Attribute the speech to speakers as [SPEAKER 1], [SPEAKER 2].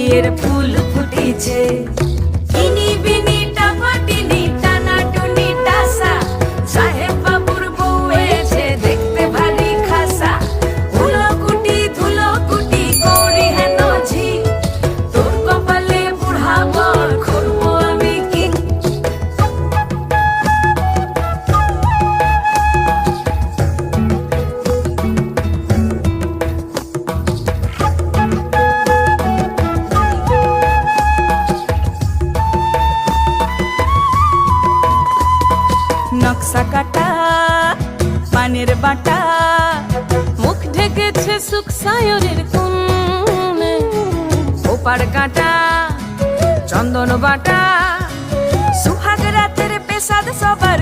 [SPEAKER 1] বিয়ের ফুল ফুটেছে। ইনি বিনি টাপাটিনি টানা টুনি টাসা, সাহেব বাবুর বউ হয়েছে দেখতে ভারী খাসা। ধুলো কুটি গৌরী হেন ঝি, তোর কপালে বুড়া বর করবো আমি কি। নকশা কাটা পানের বাটা, মুখ ঢেকেছে সুখ সায়রের কোণে। ওপার কাটা চন্দন বাটা, সুহাগ রাতের পেশাদ সবার